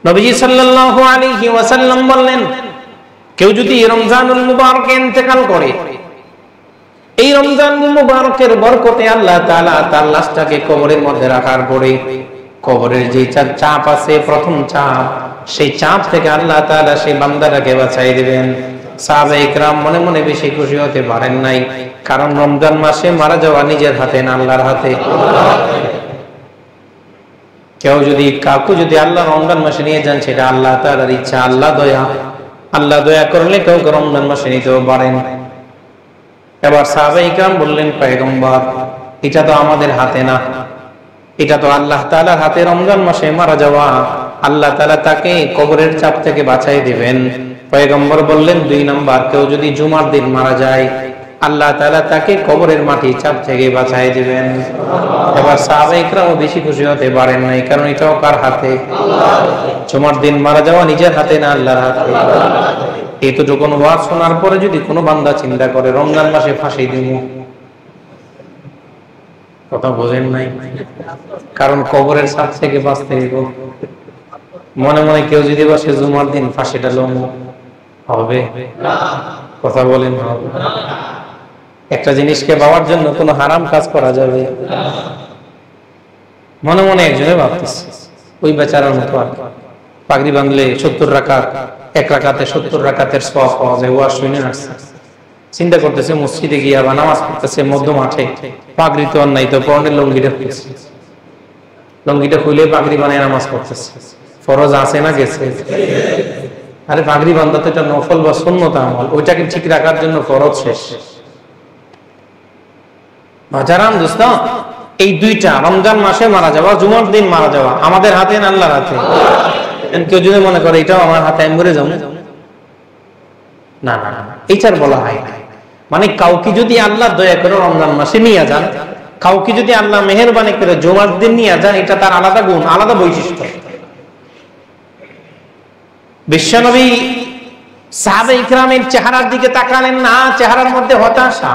নবীজি সাল্লাল্লাহু আলাইহি ওয়াসাল্লাম বললেন, কেউ যদি রমজানুল মুবারকে ইন্তেকাল করে, এই রমজানুল মুবারকের বরকতে আল্লাহ তাআলা তার লাশটাকে কবরের মধ্যে রাখার পরে কবরের যে চাপ আছে, প্রথম চাপ, সেই চাপ থেকে আল্লাহ তাআলা সেই বান্দাটাকে বাঁচাই দিবেন। সাহাবায়ে কেরাম মনে মনে বেশি খুশি হতে পারেন নাই, কারণ রমজান মাসে মারা যাওয়া নিজের হাতে না, আল্লাহর হাতে। কাউকে যদি আল্লাহ রমজান মাসে নিয়ে যান, সেটা আল্লাহ তাআলার ইচ্ছা, আল্লাহ দয়া করলে কাউকে রমজান মাসে নিতেও পারেন। এবার সাহাবায়ে কেরাম বললেন, পয়গম্বর, এটা তো আমাদের হাতে না, এটা তো আল্লাহ তাআলার হাতে। রমজান মাসে মারা যাওয়া, আল্লাহ তাআলা তাকে কবরের চাপ থেকে বাঁচাই দিবেন। পয়গম্বর বললেন, 2 নাম্বার, কেউ যদি জুমার দিন মারা যায়, আল্লাহ তাআলা তাকে কবরের মাটির চাপ থেকে বাঁচাই দিবেন। এবার সাহাবায়ে কেরাম বেশি খুশি হতে পারেন নাই, কারণ এটাও কার হাতে? জুমার দিন মারা যাওয়া নিজের হাতে না, আল্লাহর হাতে। এই তো যখন ওয়াজ শোনার পরে যদি কোনো বান্দা চিন্তা করে রমজান মাসে ফাঁসি দিব, কথা বোঝেন নাই, কারণ কবরের চাপ থেকে বাঁচতে দিব। মনে মনে কেউ যদি বসে জুমার দিন ফাঁসিটা লম, হবে? কথা বলেন, হবে? একটা জিনিসকে পাওয়ার জন্য কোনো হারাম কাজ করা যাবে? মনে মনে একজনে ভাবতেছে, ওই বেচারার মতো আর পাগড়ি বাঁধলে 70 রাকাত, 1 রাকাতে 70 রাকাতের সওয়াব পাওয়া যায়। ওয়াজ শুনে আসছে, চিন্তা করতেছে মসজিদে গিয়ে আবার নামাজ পড়তেছে মধ্য মাঠে, পাগড়ি তো আর নাই, তো পরনের লঙ্গিটা খুলে পাগড়ি বানায় নামাজ পড়তেছে। ফরজ আছে না গেছে? আরে পাগড়ি বান্ধা তো এটা নফল বা সুন্নত আমল, ওইটাকে ঠিক রাখার জন্য ফরজ শেষ। বাজারাম দোস্ত, এই দুইটা, রমজান মাসে মারা যাওয়া, জুমার দিন মারা যাওয়া, আমাদের হাতে না আল্লাহর হাতে? কেউ যদি মনে করে এটাও আমার হাতে, আমি মরে যাবো, না না, এইটার বলা হয় না। মানে কাউকে যদি আল্লাহ দয়া করে রমজান মাসে নিয়ে যান, কাউকে যদি আল্লাহ মেহেরবানি করে জুমার দিন নিয়ে যান, এটা তার আলাদা গুণ, আলাদা বৈশিষ্ট্য। বিশ্বনবী সাহাবায়ে কেরামের চেহারার দিকে তাকালেন না, চেহারার মধ্যে হতাশা।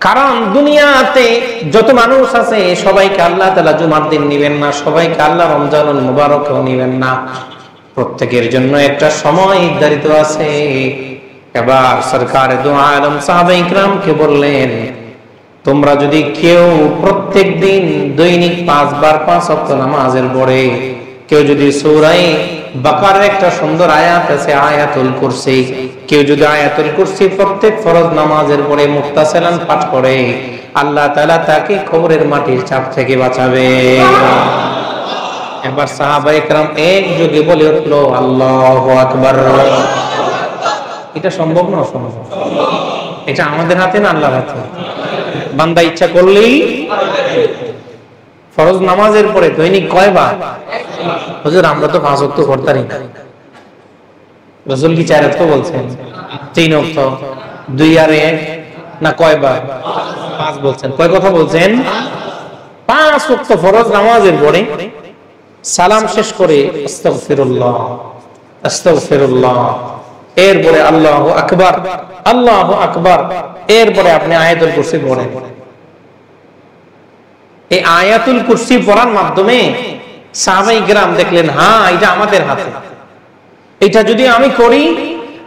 কারণ দুনিয়াতে যত মানুষ আছে সবাইকে আল্লাহ তাআলা জুমার দিন নিবেন না, সবাইকে আল্লাহ রমজানুল মুবারকও নিবেন না। প্রত্যেকের জন্য একটা সময় নির্ধারিত আছে। এবার সরকার দু আলম সাহাবায়ে কেরামকে বললেন, তোমরা যদি কেউ প্রত্যেক দিন দৈনিক 5 বার 5 ওয়াক্ত নামাজের পরে কেউ যদি সূরা বাকারার একটা সুন্দর আয়াত আছে, আয়াতুল কুরসি, কেউ যদি আয়াতুল কুরসি প্রত্যেক ফরজ নামাজের পরে মুক্তাসালান পাঠ করে, আল্লাহ তাআলা তাকে কবরের মাটির চাপ থেকে বাঁচাবে। এবার সাহাবায়ে কেরাম একযোগে বলে উঠলো, আল্লাহু আকবার। এটা সম্ভব না? অসম্ভব। এটা আমাদের হাতে না আল্লাহর হাতে? বান্দা ইচ্ছা করলেই। ফরজ নামাজের পরে দৈনিক কয়বার? হুজুর আমরা তো 5 ওয়াক্ত পড়তারি না। রাসূল কি 4 ওয়াক্ত বলছেন? 3 ওয়াক্ত, 2 আর 1 না কয়বার? 5 বলছেন। কয় কথা বলছেন? 5 ওয়াক্ত ফরজ নামাজের পরে সালাম শেষ করে আস্তাগফিরুল্লাহ, আস্তাগফিরুল্লাহ, এরপরে আল্লাহু আকবার, আল্লাহু আকবার, এরপরে আপনি আয়াতুল কুরসি পড়েন। এই আয়াতুল কুরসি পড়ার মাধ্যমে সাহাবায়ে কেরাম দেখলেন, হ্যাঁ এটা আমাদের হাতে। এটা যদি আমি করি,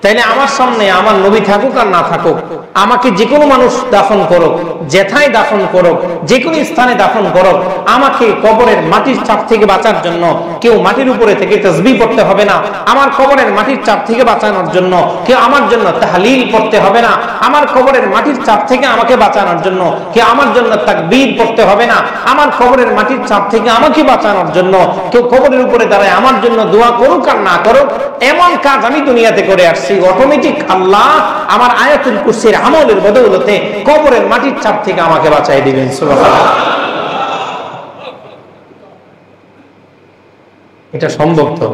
তাহলে আমার সামনে আমার নবী থাকুক আর না থাকুক, আমাকে যে কোনো মানুষ দাফন করুক, যেথায় দাফন করুক, যে কোনো স্থানে দাফন করুক, আমাকে কবরের মাটির চাপ থেকে বাঁচার জন্য কেউ মাটির উপরে থেকে তাসবিহ পড়তে হবে না। আমার কবরের মাটির চাপ থেকে বাঁচানোর জন্য কেউ আমার জন্য তাহলিল পড়তে হবে না। আমার কবরের মাটির চাপ থেকে আমাকে বাঁচানোর জন্য কেউ আমার জন্য তাকবীর পড়তে হবে না। আমার কবরের মাটির চাপ থেকে আমাকে বাঁচানোর জন্য কেউ কবরের উপরে দাঁড়ায় আমার জন্য দোয়া করুক আর না করুক, এমন কাজ আমি দুনিয়াতে করে আসছি। অটোমেটিক আল্লাহ আমার আয়াতুল কুরসির আমলের বদৌলতে কবরের মাটির চাপ থেকে আমাকে বাঁচাই দিবেন। সুবহানাল্লাহ। এটা সম্ভব তো?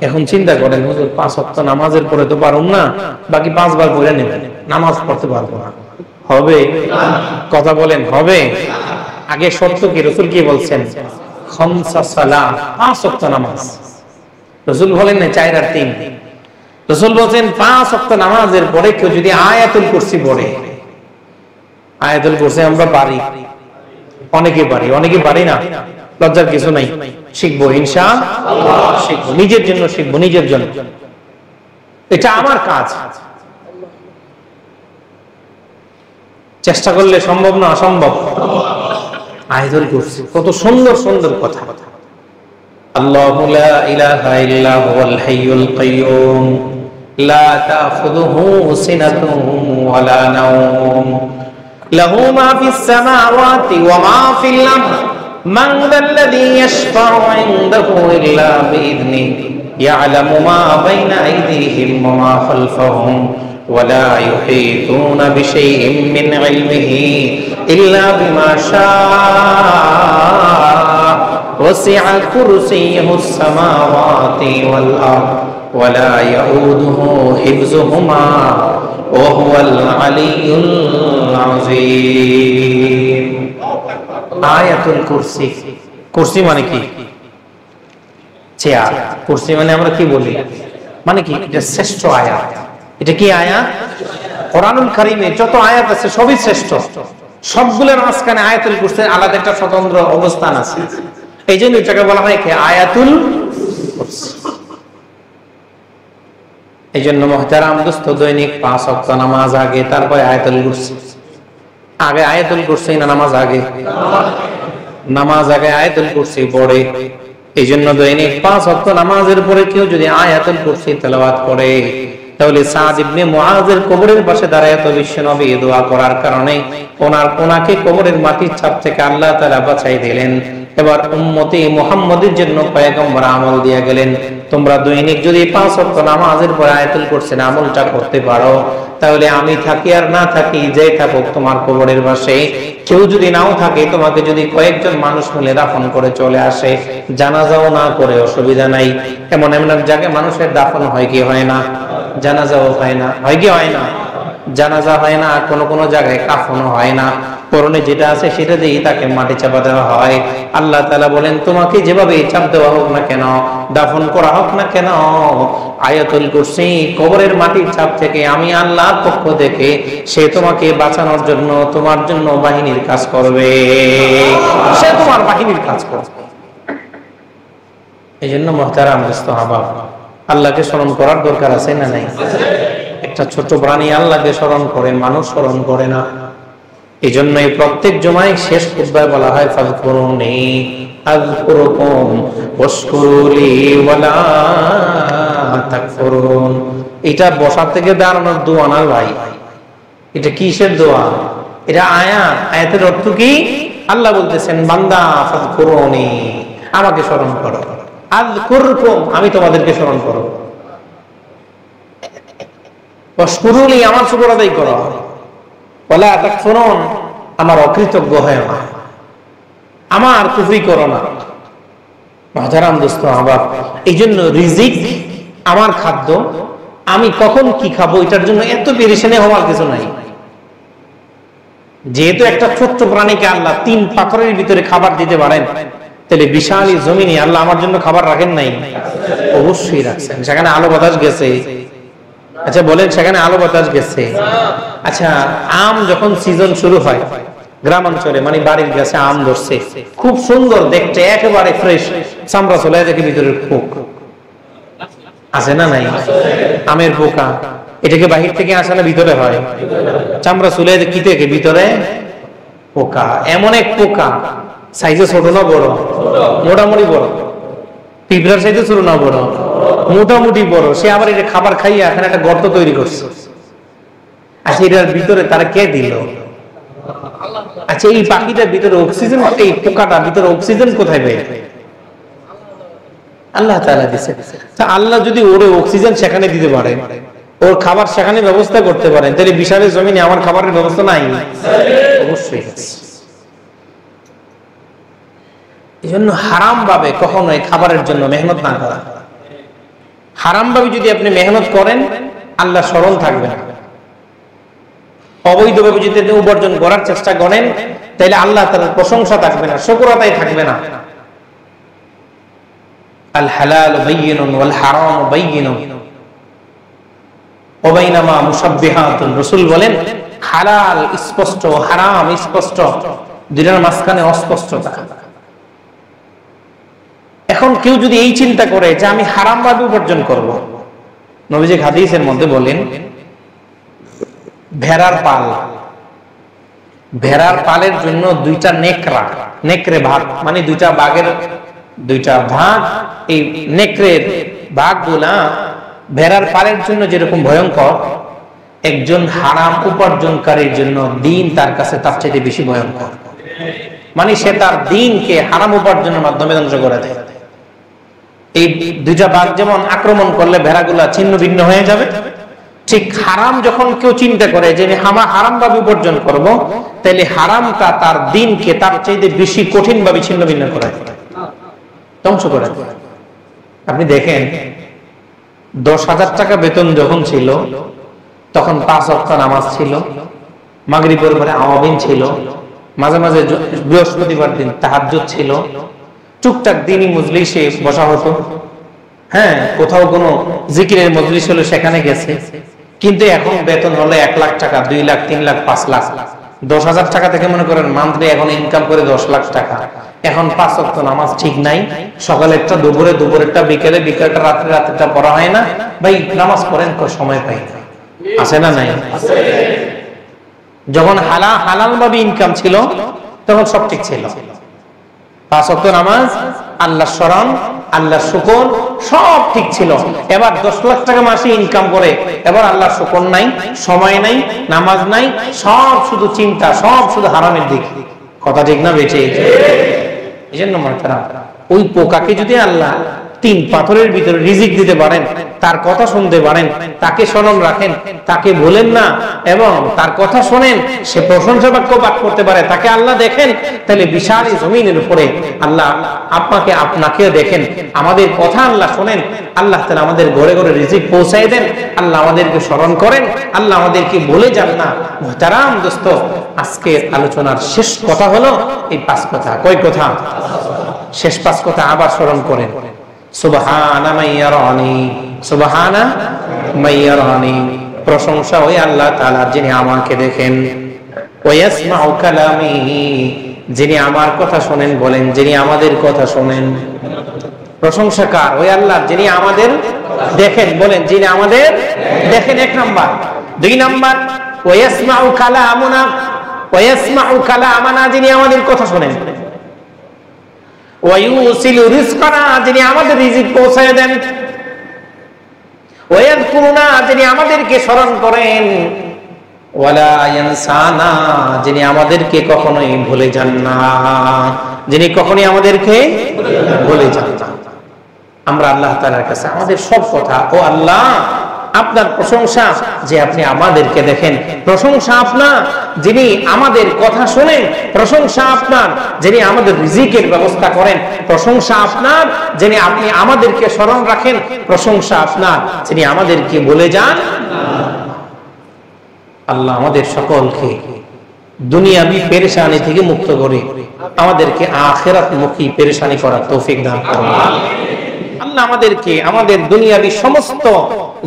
এখন চিন্তা করেন, হুজুর 5 ওয়াক্ত নামাজের পরে তো পারুম না, বাকি 5 বার পড়ে নেবেন, নামাজ পড়তে পারবো না, হবে? কথা বলেন, হবে? আগে শর্ত কি? রাসূল কি বলছেন? খামসা সালাত, 5 ওয়াক্ত নামাজ। রাসূল বলেন না 4 আর 3। রাসূল বলেন 5 ওয়াক্ত নামাজের পরে কেউ যদি আয়াতুল কুরসি পড়ে, আয়াতুল কুরসি আমরা পারি, অনেকে পারি, অনেকে পারি না, লজ্জার কিছু নাই, শিখবো ইনশাআল্লাহ, শিখবো, নিজের জন্য শিখবো, নিজের জন্য। এটা আমার কাজ, চেষ্টা করলে সম্ভব না অসম্ভব? আয়াতুল কুরসি কত সুন্দর সুন্দর কথা। আল্লাহু লা ইলাহা ইল্লা হুয়াল হাইয়ুল কাইয়্যুম লা তাখুযুহু সিনাতুন ওয়া লা নাওম লাহু মা ফিস সামাওয়াতি ওয়া মা ফিল আরদ মান যাল্লাযী ইয়াশফা'ু 'ইনদাহু ইল্লা বিইذনিহি ইয়া'লামু মা বাইনা আইদিহিম ওয়া মা খালফাহুম ولا يحيطون بشيء من علمه إلا بما شاء وسع كرسيه السماوات والأرض ولا يؤوده حفظهما وهو العلي العظيم آية الكرسي কুরসি মানে কি? চেয়ার। কুরসি মানে আমরা কি বলি, মানে কি? এটা শ্রেষ্ঠ আয়াত। এটা কি আয়াত? কোরআনুল কারীমে যত আয়াত আছে সবই শ্রেষ্ঠ। সবগুলোর মাঝখানে আয়াতুল কুরসির আলাদা একটা স্বতন্ত্র অবস্থান আছে। এই জন্য এটাকে বলা হয় কি আয়াতুল কুরসি। এই জন্য মুহতারাম দোস্ত, দৈনিক 5 ওয়াক্ত নামাজ আগে, তারপরে আয়াতুল কুরসি। আগে আয়াতুল কুরসি না নামাজ আগে? নামাজ আগে আয়াতুল কুরসি পড়ে। এই জন্য দৈনিক 5 ওয়াক্ত নামাজের পরে কেউ যদি আয়াতুল কুরসি তেলাওয়াত করে, তাহলে সাদ ইবনে মুআযের কবরের পাশে দাঁড়ায় তো বিশ্বনবী দোয়া করার কারণে ওনাকে কবরের মাটির চাপ থেকে আল্লাহ তাআলা বাঁচাই দিলেন। এবার উম্মতি মুহাম্মদের জন্য পয়গম্বর আমল দিয়ে গেলেন, তোমরা দৈনিক যদি 5 ওয়াক্ত নামাজের পর আয়াতুল কুরসির আমলটা করতে পারো, তাহলে আমি থাকি আর না থাকি, যে থাকুক তোমার কবরের পাশে, কেউ যদি নাও থাকে, তোমাকে যদি কয়েকজন মানুষ মিলে দাফন করে চলে আসে, জানাজাও না করে অসুবিধা নাই। এমন এমন জায়গায় মানুষের দাফন হয় কি হয় না? জানাজাও হয় না, হয় কি হয় না? জানাজা হয় না, কোন জায়গায় কাফনও হয় না, পরনে যেটা আছে সেটা দিয়েই তাকে মাটি চাপা দেওয়া হয়। আল্লাহ তাআলা বলেন, তোমাকে যেভাবে চাপ দেওয়া হোক না কেন, দাফন করা হোক না কেন, আয়াতুল কুরসি কবরের মাটির চাপ থেকে আমি আল্লাহর পক্ষ থেকে সে তোমাকে বাঁচানোর জন্য তোমার জন্য বাহিনীর কাজ করবে, সে তোমার বাহিনীর কাজ করবে। এই জন্য মুহতারাম দোস্ত আহবাব, আল্লাহকে স্মরণ করার দরকার আছে না নাই? একটা ছোট প্রাণী আল্লাহকে স্মরণ করে, মানুষ স্মরণ করে না। এই জন্যই প্রত্যেক জুমায় শেষ খুতবায় বলা হয় ফাযকুরুনি আযকুরুকুম ওয়াশকুরুলি ওয়ালা তাকফুরুন। এটা বসার থেকে দাঁড়ানোর দোয়া না ভাই, এটা কিসের দোয়া? এটা আয়াত। আয়াতের অর্থ কি? আল্লাহ বলতেছেন, বান্দা ফাযকুরুনি, আমাকে স্মরণ করো, আযকুরকুম, আমি তোমাদেরকে স্মরণ করব, ওয়াশকুরুলি, আমার শুকর আদায় করো, ওয়ালা তাকফুরুন, আমার অকৃতজ্ঞ হয় না, আমার কুফরি করো না। মুহতারাম দোস্ত আহবাব, এই জন্য রিজিক আমার খাদ্য, আমি কখন কি খাবো এটার জন্য এত পেরেশানি হওয়ার কিছু নাই। যেহেতু একটা ছোট্ট প্রাণীকে আল্লাহ 3 পাথরের ভিতরে খাবার দিতে পারেন, তাহলে বিশাল জমিনে আল্লাহ আমার জন্য খাবার রাখেন নাই? অবশ্যই রাখছেন। সেখানে আলো বাতাস গেছে। আচ্ছা বলেন, সেখানে আলো বাতাস গেছে? আচ্ছা, আম যখন সিজন শুরু হয় গ্রামাঞ্চলে, মানে বাড়ির গাছে আম ধরছে, খুব সুন্দর দেখতে, একেবারে ফ্রেশ, চামড়া চলে দেখে ভিতরের পোক আছে না নাই? আমের পোকা, এটাকে বাহির থেকে আসে না ভিতরে হয়? চামড়া চলে কি থেকে ভিতরে পোকা। এমন এক পোকা, সাইজে ছোট না বড়? মোটামুটি বড়। পিঁপড়ার সাইজে ছোট না বড়? মোটামুটি বড়। সে আবার এটা খাবার খাইয়া এখানে একটা গর্ত তৈরি করছে। আচ্ছা, এটার ভিতরে তারা কে দিল? আচ্ছা, এই পাখিটার ভিতরে অক্সিজেন, এই পোকাটার ভিতরে অক্সিজেন কোথায় পেয়ে? আল্লাহ তাআলা দিয়েছে। তা আল্লাহ যদি ওরে অক্সিজেন সেখানে দিতে পারে, ওর খাবার সেখানে ব্যবস্থা করতে পারেন, তাহলে বিশালের জমিনে আমার খাবারের ব্যবস্থা নাই? অবশ্যই আছে। এই জন্য হারাম ভাবে কখনোই খাবারের জন্য মেহনত না করা। হারাম ভাবে যদি আপনি মেহনত করেন, আল্লাহ স্মরণ থাকবে না। অবৈধভাবে যদি আপনি উপার্জন করার চেষ্টা করেন, তাহলে আল্লাহ তাআলার প্রশংসা থাকবে না, শুকরাতাই থাকবে না। আল হালাল বায়িনুন ওয়াল হারাম বায়িনুন ওয়া বাইনামা মুশাব্বিহাতুন। রাসূল বলেন, হালাল স্পষ্ট, হারাম স্পষ্ট, দুইটার মাঝখানে অস্পষ্টতা। এখন কেউ যদি এই চিন্তা করে যে আমি হারাম ভাবে উপার্জন করব, নবীজি হাদিসের মধ্যে বলেন ভেড়ার পালের জন্য দুইটা নেকড়ে ভাগ, মানে দুইটা বাঘের দুইটা ভাগ, এই নেকড়ের ভাগগুলা ভেড়ার পালের জন্য যেরকম ভয়ঙ্কর, একজন হারাম উপার্জনকারীর জন্য দিন তার কাছে তার চাইতে বেশি ভয়ঙ্কর। মানে সে তার দিনকে হারাম উপার্জনের মাধ্যমে ধ্বংস করে দেয়। এই দুইটা বাঘ যেমন আক্রমণ করলে ভেড়াগুলা ছিন্ন ভিন্ন হয়ে যাবে, ঠিক হারাম যখন কেউ চিন্তা করে যে হারাম ভাবে উপার্জন করব, তাহলে হারামটা তার দিনকে তার চাইতে বেশি কঠিন ভাবে ছিন্ন ভিন্ন করে ধ্বংস করে। আপনি দেখেন 10,000 টাকা বেতন যখন ছিল তখন 5 ওয়াক্ত নামাজ ছিল, মাগরিবের পরে আওয়াবিন ছিল, মাঝে মাঝে বৃহস্পতিবার দিন তাহাজ্জুদ ছিল, টুকটাক দিনই মজলিসে বসা হতো, হ্যাঁ কোথাও কোনো জিকিরের মজলিস হলো সেখানে গেছে। কিন্তু এখন বেতন হলো 1 লাখ টাকা, 2 লাখ, 3 লাখ, 5 লাখ। 10,000 টাকা থেকে মনে করেন মান্থলি এখন ইনকাম করে 10 লাখ টাকা। এখন 5 ওয়াক্ত নামাজ ঠিক নাই, সকালেরটা দুপুরে, দুপুরেরটা বিকেলে, বিকেলটা রাত্রে, রাত্রেটা পড়া হয় না। ভাই নামাজ পড়েন, সময় পাই না, আছে না নাই? যখন হালাল ভাবে ইনকাম ছিল তখন সব ঠিক ছিল, 5 ওয়াক্ত নামাজ, আল্লাহর স্মরণ, আল্লাহর শুকর, সব ঠিক ছিল। এবার 10 লাখ টাকা মাসে ইনকাম করে, এবার আল্লাহর শুকর নাই, সময় নাই, নামাজ নাই, সব শুধু চিন্তা, সব শুধু হারামের দিক। কথা ঠিক না বেঁচে? এই জন্য ওই পোকাকে যদি আল্লাহ 3 পাথরের ভিতরে রিজিক দিতে পারেন, তার কথা শুনতে পারেন, তাকে স্মরণ রাখেন, তাকে বলেন না এবং তার কথা শোনেন, সে প্রশংসা বাক্য পাঠ করতে পারে, তাকে আল্লাহ দেখেন, তাহলে বিশাল জমিনের উপরে আল্লাহ আপনাকেও দেখেন, আমাদের কথা আল্লাহ শোনেন, আল্লাহ তাআলা আমাদের ঘরে ঘরে রিজিক পৌঁছায় দেন, আল্লাহ আমাদেরকে স্মরণ করেন, আল্লাহ আমাদেরকে বলে যান না। মুহতারাম দোস্ত, আজকের আলোচনার শেষ কথা হলো এই 5 কথা। কয় কথা? শেষ 5 কথা আবার স্মরণ করেন। সুবহানা মাইয়ারানি, সুবহানা মাইয়ারানি, প্রশংসা ওই আল্লাহ তাআলা যিনি আমাকে দেখেন। ওয়াসমাউ কালামি, যিনি আমার কথা শুনেন, বলেন যিনি আমাদের কথা শুনেন। প্রশংসা কার? ওই আল্লাহ যিনি আমাদের দেখেন, বলেন যিনি আমাদের দেখেন, 1 নাম্বার। 2 নাম্বার ওয়াসমাউ কালামুনা, ওয়াসমাউ কালামানা, যিনি আমাদের কথা শুনেন। ওয়ায়ুসিলু রিজকানা, যিনি আমাদের রিজিক পৌঁছায় দেন। ওয়ায়াযকুরুনা, যিনি আমাদেরকে স্মরণ করেন। ওয়ালা ইয়ানসানা, যিনি আমাদেরকে কখনোই ভুলে যান না, যিনি কখনোই আমাদেরকে ভুলে যান না। আমরা আল্লাহ তাআলার কাছে আমাদের সব কথা, ও আল্লাহ আপনার প্রশংসা যে আপনি আমাদেরকে দেখেন, প্রশংসা আপনার যিনি আমাদের কথা শোনেন, প্রশংসা আপনার যিনি আমাদের রিজিকের ব্যবস্থা করেন, প্রশংসা আপনার যিনি আপনি আমাদেরকে স্মরণ রাখেন, প্রশংসা আপনার যিনি আমাদেরকে বলে যান। আল্লাহ আমাদের সকলকে দুনিয়াবি পেরেশানি থেকে মুক্ত করে আমাদেরকে আখিরাতমুখী পেরেশানি করার তৌফিক দান করুন। আল্লাহ আমাদেরকে আমাদের দুনিয়াবি সমস্ত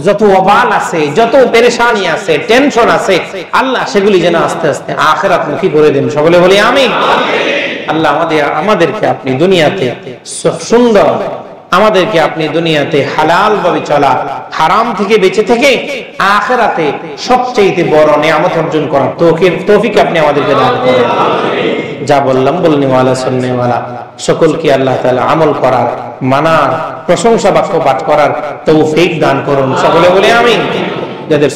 যত ওয়াবাল আছে, যত পেরেশানি আছে, টেনশন আছে, আল্লাহ সেগুলি যেন আস্তে আস্তে আখিরাতমুখী করে দেন। সকলে বলি আমিন। আল্লাহ আমাদেরকে আপনি দুনিয়াতে সুন্দর, আমাদেরকে আপনি দুনিয়াতে হালাল ভাবে চলা, হারাম থেকে বেঁচে থেকে আখিরাতে সবচেয়ে বড় নিয়ামত অর্জন করার তৌফিক আপনি আমাদেরকে দান করুন। যা বললাম বলনেওয়ালা শুননেওয়ালা সকলকে আল্লাহ তাআলা আমল করার, মানার, প্রশংসা বাক্য পাঠ করার তৌফিক দান করুন। সকলে বলে আমিন। যাদের